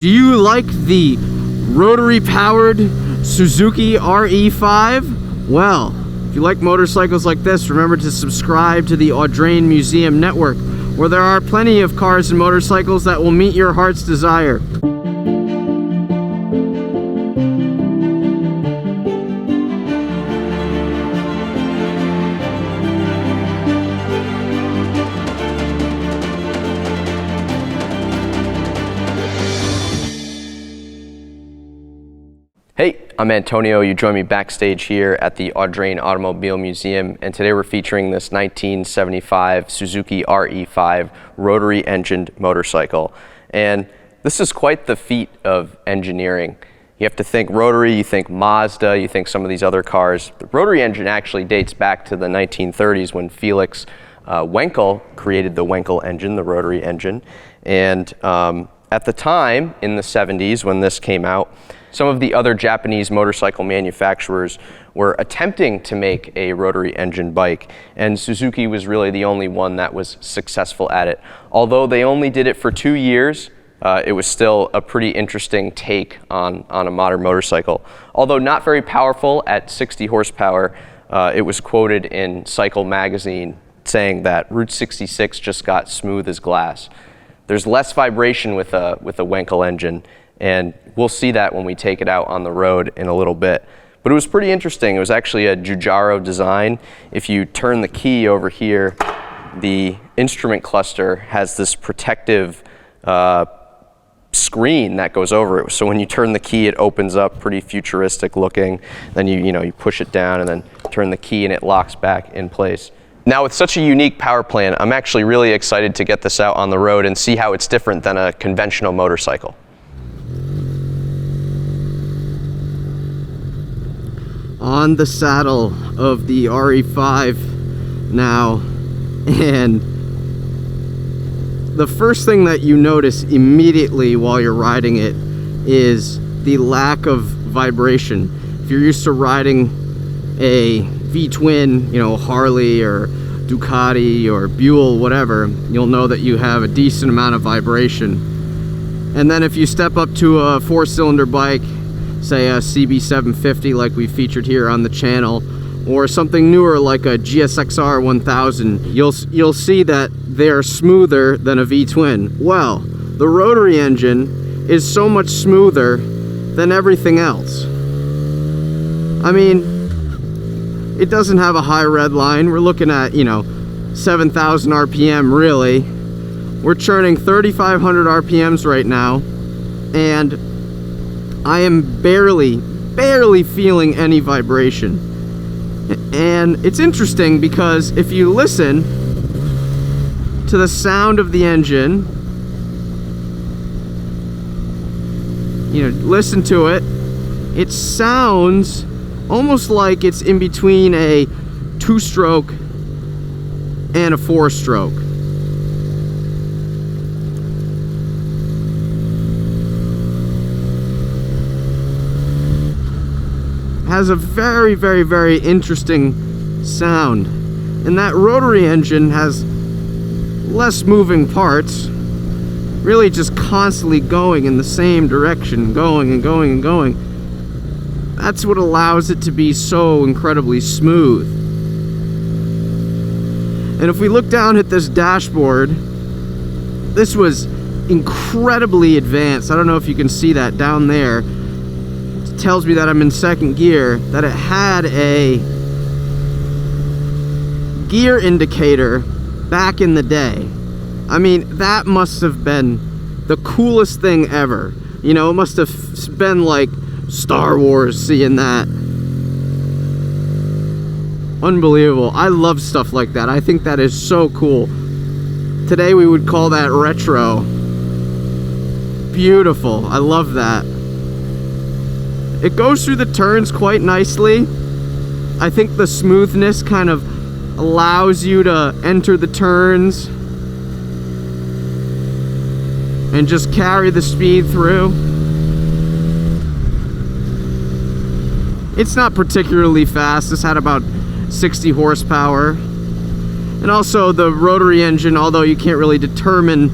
Do you like the rotary-powered Suzuki RE5? Well, if you like motorcycles like this, remember to subscribe to the Audrain Museum Network, where there are plenty of cars and motorcycles that will meet your heart's desire. Hey, I'm Antonio. You join me backstage here at the Audrain Automobile Museum, and today we're featuring this 1975 Suzuki RE5 rotary-engined motorcycle. And this is quite the feat of engineering. You have to think rotary, you think Mazda, you think some of these other cars. The rotary engine actually dates back to the 1930s when Felix Wankel created the Wankel-engined, the rotary engine. And at the time, in the 70s, when this came out, some of the other Japanese motorcycle manufacturers were attempting to make a rotary engine bike, and Suzuki was really the only one that was successful at it. Although they only did it for 2 years, it was still a pretty interesting take on a modern motorcycle. Although not very powerful at 60 horsepower, it was quoted in Cycle magazine saying that Route 66 just got smooth as glass. There's less vibration with a Wankel engine, and we'll see that when we take it out on the road in a little bit. But it was pretty interesting. It was actually a Giugiaro design. If you turn the key over here, the instrument cluster has this protective screen that goes over it. So when you turn the key, it opens up, pretty futuristic looking. Then you push it down and then turn the key and it locks back in place. Now, with such a unique power plant, I'm actually really excited to get this out on the road and see how it's different than a conventional motorcycle. On the saddle of the RE5 now, and the first thing that you notice immediately while you're riding it is the lack of vibration. If you're used to riding a V-twin, Harley or Ducati or Buell, whatever, you'll know that you have a decent amount of vibration. And then if you step up to a four-cylinder bike, say a CB750 like we featured here on the channel, or something newer like a GSXR 1000, you'll see that they're smoother than a V-twin. Well, the rotary engine is so much smoother than everything else. I mean, it doesn't have a high red line. We're looking at, 7,000 RPM really. We're churning 3,500 RPMs right now, and I am barely feeling any vibration. And it's interesting because if you listen to the sound of the engine, listen to it, it sounds almost like it's in between a 2-stroke and a 4-stroke. Has a very, very, very interesting sound. And that rotary engine has less moving parts, really just constantly going in the same direction, going and going and going. That's what allows it to be so incredibly smooth. And if we look down at this dashboard, this was incredibly advanced. I don't know if you can see that down there. It tells me that I'm in second gear, that it had a gear indicator back in the day. I mean, that must have been the coolest thing ever. It must have been like Star Wars seeing that. Unbelievable. I love stuff like that. I think that is so cool. Today we would call that retro. Beautiful. I love that. It goes through the turns quite nicely. I think the smoothness kind of allows you to enter the turns and just carry the speed through. It's not particularly fast. This had about 60 horsepower. And also the rotary engine, although you can't really determine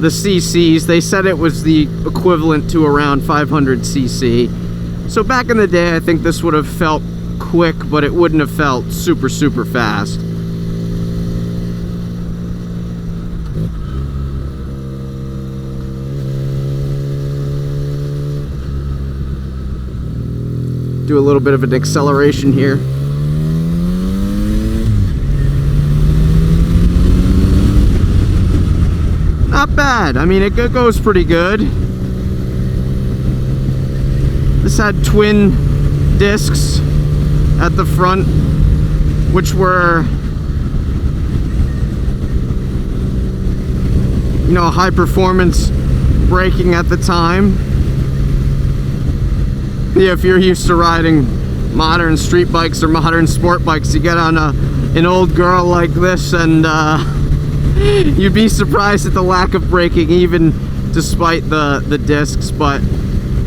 the cc's. They said it was the equivalent to around 500 cc. So back in the day, I think this would have felt quick, but it wouldn't have felt super, super fast. Do a little bit of an acceleration here. Not bad. I mean, it goes pretty good. This had twin discs at the front, which were, you know, high performance braking at the time. Yeah, if you're used to riding modern street bikes or modern sport bikes, you get on an old girl like this and you'd be surprised at the lack of braking, even despite the discs. But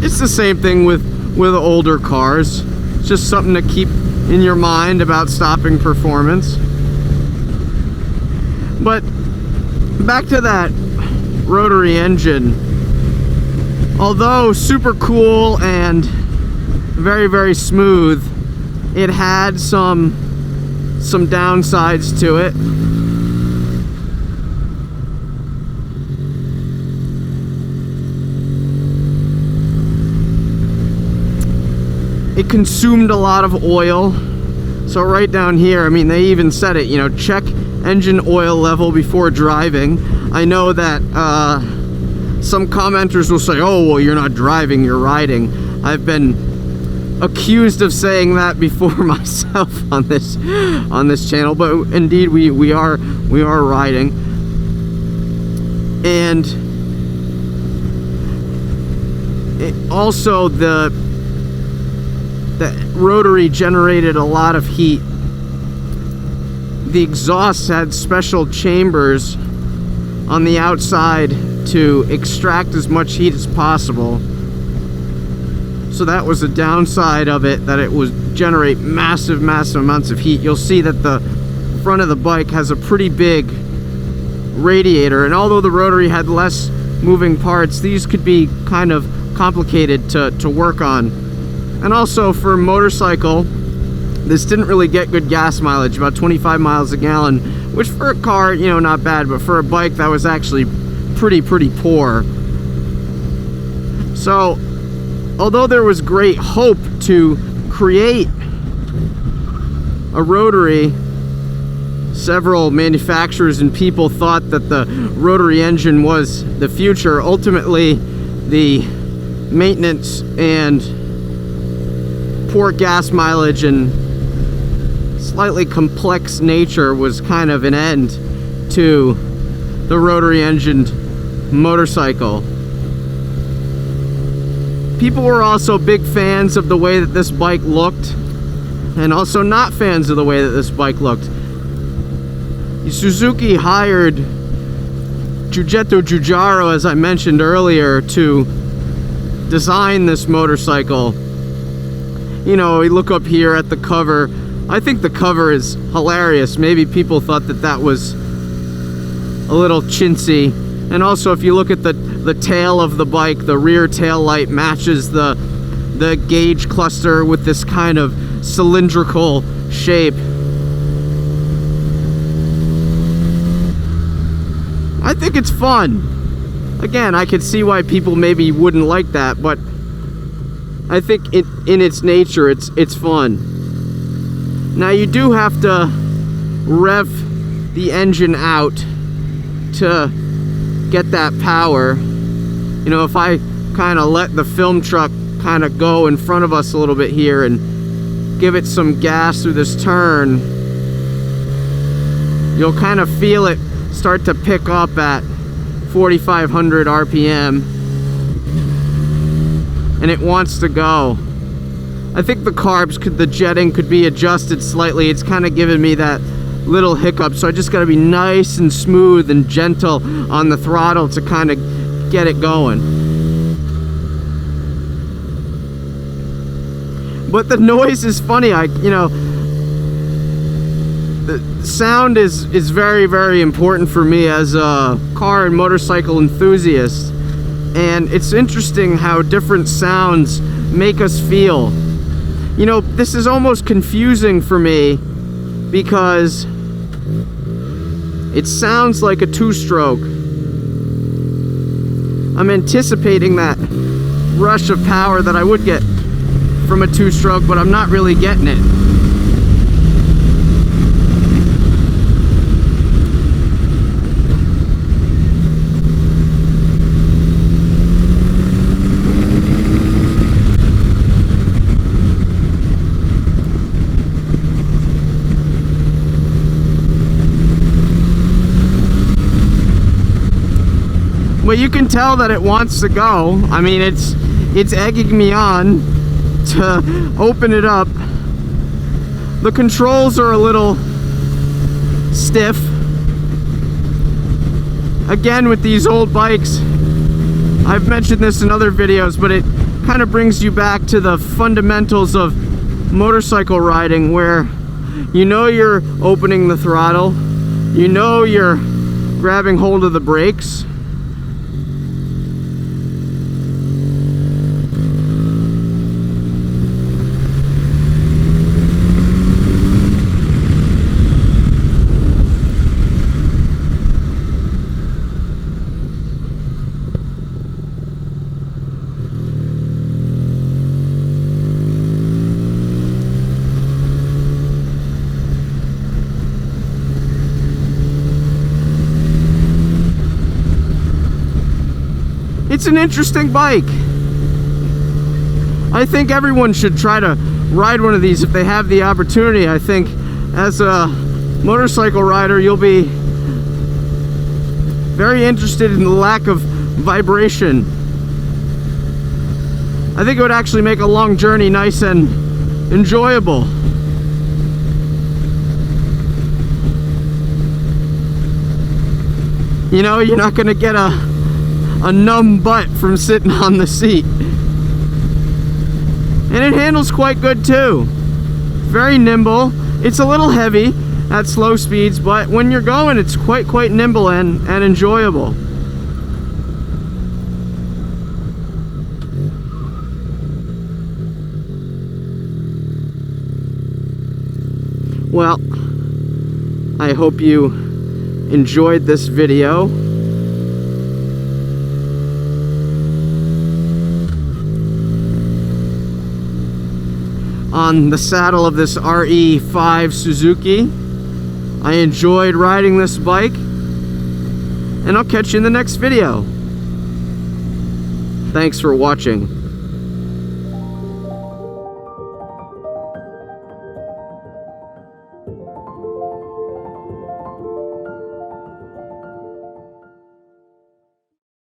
it's the same thing with older cars. It's just something to keep in your mind about stopping performance. But back to that rotary engine. Although super cool and very, very smooth, it had some downsides to it. It consumed a lot of oil. So right down here, I mean, they even said it, you know, check engine oil level before driving. I know that some commenters will say, oh, well, you're not driving, you're riding. I've been accused of saying that before myself on this channel, but indeed we are riding. And also the rotary generated a lot of heat. The exhaust had special chambers on the outside to extract as much heat as possible. So that was the downside of it, that it would generate massive amounts of heat. You'll see that the front of the bike has a pretty big radiator, and although the rotary had less moving parts, these could be kind of complicated to work on. And also for a motorcycle, this didn't really get good gas mileage, about 25 miles a gallon, which for a car, you know, not bad, but for a bike that was actually pretty poor. So although there was great hope to create a rotary, several manufacturers and people thought that the rotary engine was the future. Ultimately, the maintenance and poor gas mileage and slightly complex nature was kind of an end to the rotary engined motorcycle. People were also big fans of the way that this bike looked, and also not fans of the way that this bike looked. Suzuki hired Giugiaro, as I mentioned earlier, to design this motorcycle. You know, we look up here at the cover. I think the cover is hilarious. Maybe people thought that that was a little chintzy. And also, if you look at the tail of the bike, the rear tail light matches the gauge cluster with this kind of cylindrical shape. I think it's fun. Again, I could see why people maybe wouldn't like that, but I think in its nature, it's fun. Now, you do have to rev the engine out to get that power. You know, if I kind of let the film truck kind of go in front of us a little bit here and give it some gas through this turn, you'll kind of feel it start to pick up at 4,500 RPM, and it wants to go. I think the carbs the jetting could be adjusted slightly. It's kind of giving me that little hiccup, so I just got to be nice and smooth and gentle on the throttle to kind of get it going. But the noise is funny. the sound is very, very important for me as a car and motorcycle enthusiast. And it's interesting how different sounds make us feel. You know, this is almost confusing for me because it sounds like a two-stroke. I'm anticipating that rush of power that I would get from a two-stroke, but I'm not really getting it. Well, you can tell that it wants to go. I mean, it's egging me on to open it up. The controls are a little stiff. Again, with these old bikes, I've mentioned this in other videos, but it kind of brings you back to the fundamentals of motorcycle riding, where you know you're opening the throttle, you know you're grabbing hold of the brakes. It's an interesting bike. I think everyone should try to ride one of these if they have the opportunity. I think as a motorcycle rider, you'll be very interested in the lack of vibration. I think it would actually make a long journey nice and enjoyable. You know, you're not going to get a numb butt from sitting on the seat. And it handles quite good too. Very nimble. It's a little heavy at slow speeds, but when you're going, it's quite nimble and enjoyable. Well, I hope you enjoyed this video. On the saddle of this RE5 Suzuki. I enjoyed riding this bike, and I'll catch you in the next video. Thanks for watching.